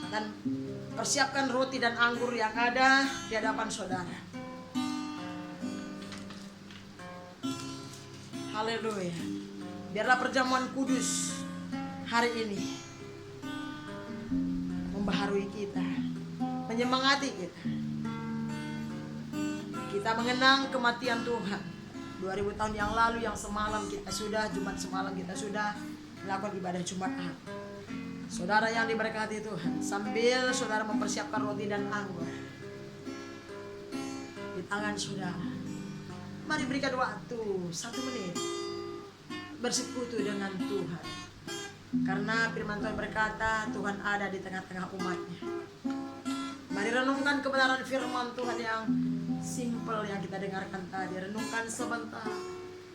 dan persiapkan roti dan anggur yang ada di hadapan saudara. Haleluya. Biarlah perjamuan kudus hari ini membaharui kita, menyemangati kita. Kita mengenang kematian Tuhan 2000 tahun yang lalu, yang semalam kita sudah, Jumat semalam kita sudah melakukan ibadah Jumat. Saudara yang diberkati Tuhan, sambil saudara mempersiapkan roti dan anggur di tangan saudara, mari berikan waktu 1 menit bersekutu dengan Tuhan. Karena firman Tuhan berkata, Tuhan ada di tengah-tengah umatnya. Mari renungkan kebenaran firman Tuhan yang simple yang kita dengarkan tadi. Renungkan sebentar.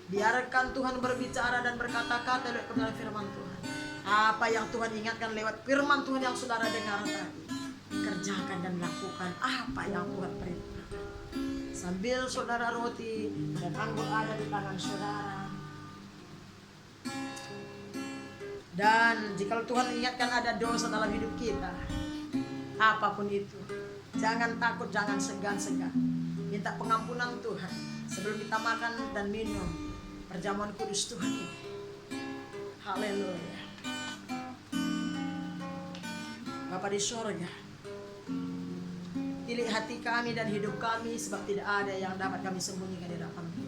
Biarkan Tuhan berbicara dan berkata-kata lewat kebenaran firman Tuhan. Apa yang Tuhan ingatkan lewat firman Tuhan yang saudara dengar tadi, kerjakan dan lakukan apa yang Tuhan perintahkan. Sambil saudara roti dan anggur ada di tangan saudara. Dan jika Tuhan ingatkan ada dosa dalam hidup kita, apapun itu, jangan takut, jangan segan-segan. Minta pengampunan Tuhan sebelum kita makan dan minum perjamuan kudus Tuhan ini. Haleluya. Bapa di sorga, pilih hati kami dan hidup kami, sebab tidak ada yang dapat kami sembunyikan di hadapan-Mu.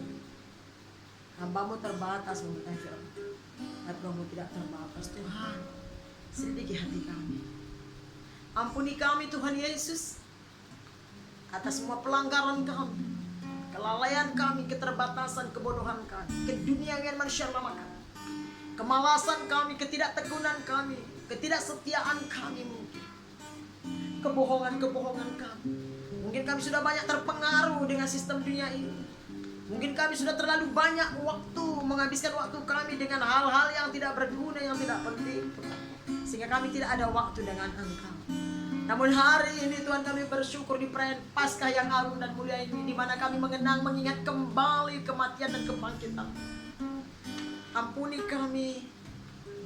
Hamba-Mu terbatas memberikan firman, tapi Roh-Mu tidak terbatas. Tuhan, selidiki hati kami. Ampuni kami Tuhan Yesus atas semua pelanggaran kami, kelalaian kami, keterbatasan, kebodohan kami, keduniaan manusia lama kami, kemalasan kami, ketidaktekgunan kami, ketidaksetiaan kami, mungkin kebohongan-kebohongan kami. Mungkin kami sudah banyak terpengaruh dengan sistem dunia ini. Mungkin kami sudah terlalu banyak waktu menghabiskan waktu kami dengan hal-hal yang tidak berguna, yang tidak penting, sehingga kami tidak ada waktu dengan Engkau. Namun hari ini Tuhan, kami bersyukur di perayaan Paskah yang agung dan mulia ini, di mana kami mengingat kembali kematian dan kebangkitan. Ampuni kami,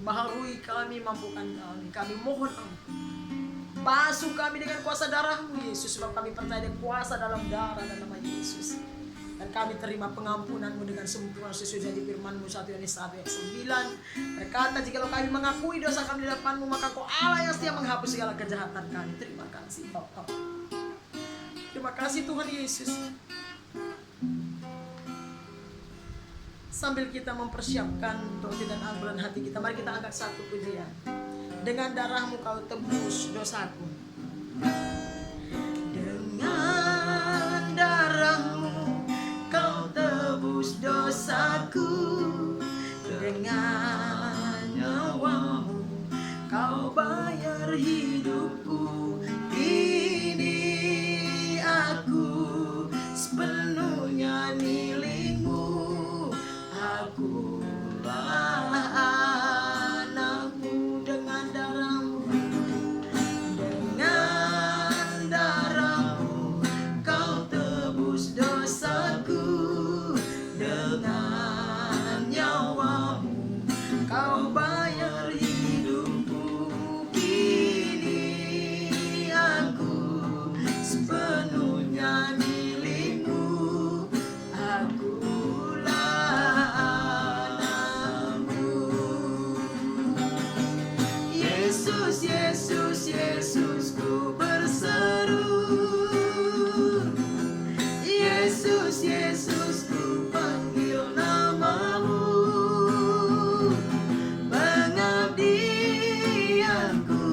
baharui kami, mampukan kami mohon ampun. Basuh kami dengan kuasa darah-Mu Yesus, sebab kami percaya kuasa dalam darah dan nama Yesus. Dan kami terima pengampunan-Mu dengan sempurna sesuai janji firman-Mu 1 Yohanes 1 ayat 9 berkata, jikalau kami mengakui dosa kami di depan-Mu, maka Kau Allah yang setia menghapus segala kejahatan kami. Terima kasih Bapa. Terima kasih Tuhan Yesus. Sambil kita mempersiapkan roti dan anggur dan hati kita, mari kita angkat satu pujian. Dengan darah-Mu Kau tebus dosaku. Dengan darah-Mu Kau tebus dosaku, dengan nyawa-Mu Kau bayar hidupku. Kini aku sepenuhnya milik-Mu, akulah anak-Mu. Dengan darah-Mu, dengan darah-Mu Kau tebus dosaku, dengan nyawa-Mu Kau bayar hidupku. Kini aku sepenuhnya milik-Mu, akulah anak-Mu. Yesus, Yesus, Yesus, ku berseru. Yesus, Yesus, ku panggil nama-Mu. Pengabdianku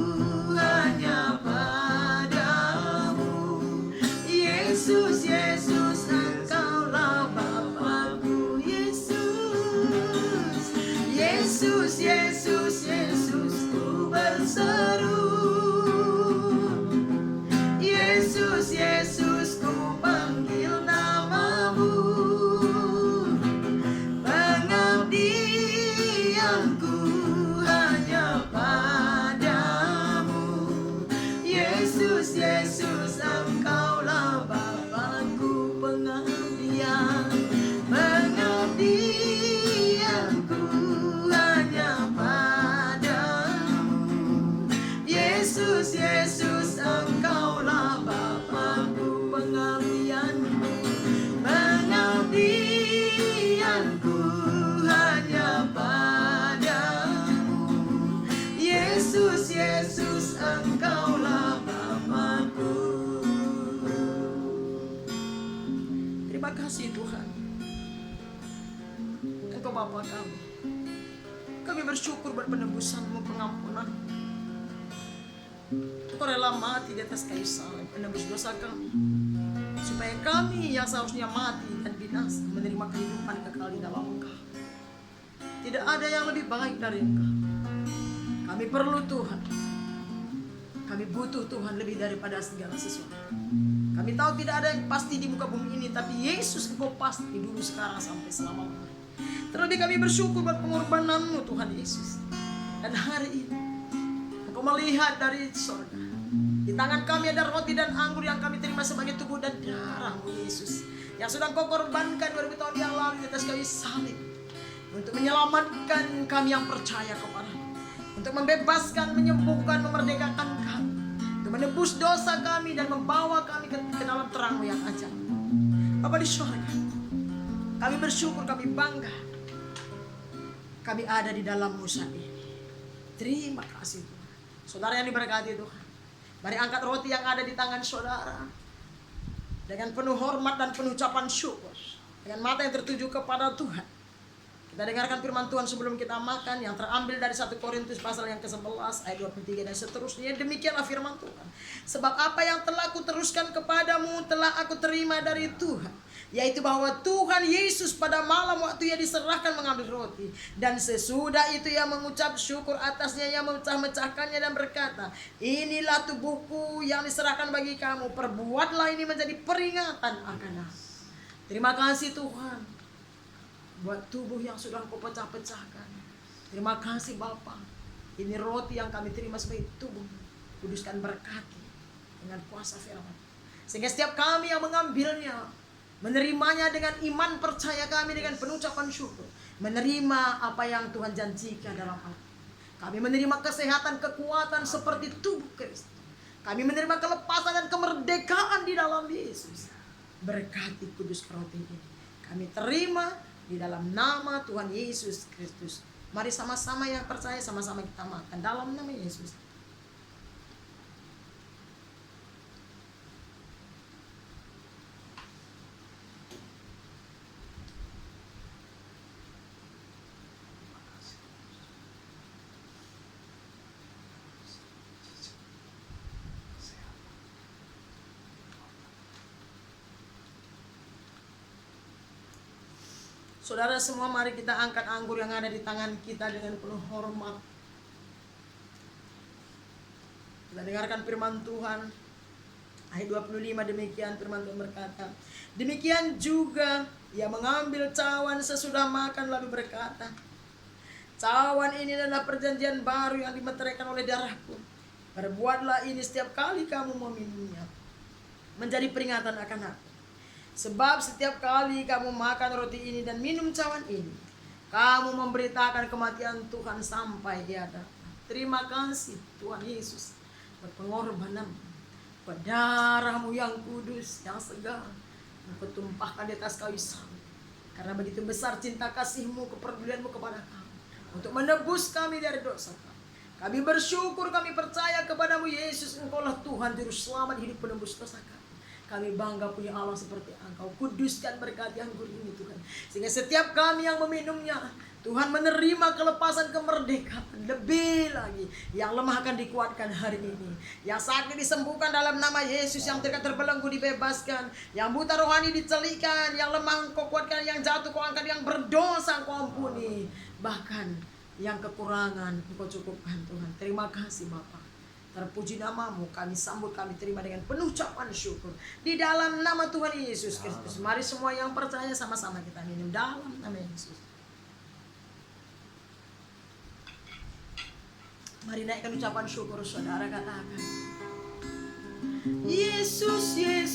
hanya padamu. Yesus, Yesus, Engkaulah Bapa-Ku. Yesus, Yesus, Yesus, Yesus, ku berseru. Yesus, Yesus, ku panggil nama-Mu. Pengabdianku hanya padamu. Yesus, Yesus, Engkaulah Bapa-Ku. Pengabdianku hanya padamu. Yesus, Yesus, Engkaulah Bapa-Ku. Pengabdianku hanya padamu. Yesus, Yesus, Engkaulah Bapa-Ku. Terima kasih Tuhan, Engkau Bapa kami. Kami bersyukur buat penebusan-Mu, pengampunan. Engkau rela mati di atas kayu salib, penebus dosa kami, supaya kami yang seharusnya mati dan binasa menerima kehidupan kekal di dalam Engkau. Tidak ada yang lebih baik dari Engkau. Kami perlu Tuhan. Kami butuh Tuhan lebih daripada segala sesuatu. Kami tahu tidak ada yang pasti di muka bumi ini, tapi Yesus Engkau pasti dulu, sekarang, sampai selama-lamanya. Terlebih kami bersyukur buat pengorbanan-Mu Tuhan Yesus. Dan hari ini Engkau melihat dari surga, di tangan kami ada roti dan anggur yang kami terima sebagai tubuh dan darah-Mu Yesus, yang sudah Engkau korbankan 2000 tahun yang lalu di atas kayu salib, untuk menyelamatkan kami yang percaya kepada-Mu, untuk membebaskan, menyembuhkan, memerdekakan kami, untuk menebus dosa kami dan membawa kami ke dalam terang-Mu yang ajaib. Bapa di surga, kami bersyukur, kami bangga, kami ada di dalam-Mu saat ini. Terima kasih Tuhan. Saudara yang diberkati Tuhan, mari angkat roti yang ada di tangan saudara dengan penuh hormat dan penuh ucapan syukur, dengan mata yang tertuju kepada Tuhan. Kita dengarkan firman Tuhan sebelum kita makan yang terambil dari 1 Korintus pasal yang ke-11 ayat 23 dan seterusnya. Demikianlah firman Tuhan. Sebab apa yang telah aku teruskan kepadamu telah aku terima dari Tuhan, yaitu bahwa Tuhan Yesus pada malam waktu ia diserahkan mengambil roti, dan sesudah itu ia mengucap syukur atasnya, ia memecah-mecahkannya dan berkata, inilah tubuhku yang diserahkan bagi kamu, perbuatlah ini menjadi peringatan akan aku. Terima kasih Tuhan buat tubuh yang sudah Kau pecah-pecahkan. Terima kasih Bapa. Ini roti yang kami terima sebagai tubuh. Kuduskan, berkati dengan kuasa firman, sehingga setiap kami yang mengambilnya, menerimanya dengan iman percaya kami dengan penuh ucapan syukur, menerima apa yang Tuhan janjikan dalam hati. Kami menerima kesehatan, kekuatan seperti tubuh Kristus. Kami menerima kelepasan dan kemerdekaan di dalam Yesus. Berkati kudus roti ini. Kami terima di dalam nama Tuhan Yesus Kristus. Mari sama-sama yang percaya, sama-sama kita makan dalam nama Yesus. Saudara semua, mari kita angkat anggur yang ada di tangan kita dengan penuh hormat. Kita dengarkan firman Tuhan. Ayat 25 demikian firman Tuhan berkata, demikian juga ia mengambil cawan sesudah makan lalu berkata, cawan ini adalah perjanjian baru yang dimeteraikan oleh darahku. Perbuatlah ini setiap kali kamu meminumnya, menjadi peringatan akan aku. Sebab setiap kali kamu makan roti ini dan minum cawan ini, kamu memberitakan kematian Tuhan sampai Dia datang. Terima kasih Tuhan Yesus buat pengorbanan, buat darah-Mu yang kudus, yang segar, Engkau tumpahkan di atas kayu salib. Karena begitu besar cinta kasih-Mu, kepedulian-Mu kepada kami, untuk menebus kami dari dosa kami. Kami bersyukur, kami percaya kepadamu Yesus, Engkaulah Tuhan Juru Selamat hidup penebus dosa kami. Kami bangga punya Allah seperti Engkau. Kuduskan berkati anggur ini Tuhan, sehingga setiap kami yang meminumnya, Tuhan menerima kelepasan, kemerdekaan. Lebih lagi, yang lemah akan dikuatkan hari ini, yang sakit disembuhkan dalam nama Yesus, yang terbelenggu dibebaskan, yang buta rohani dicelikan, yang lemah Engkau kuatkan, yang jatuh Kau angkat, yang berdosa Engkau ampuni, bahkan yang kekurangan Engkau cukupkan Tuhan. Terima kasih Bapa. Terpuji namamu, kami sambut, kami terima dengan penuh ucapan syukur di dalam nama Tuhan Yesus Kristus. Mari semua yang percaya sama-sama kita minum dalam nama Yesus. Mari naikkan ucapan syukur, saudara, katakan, Yesus, Yesus.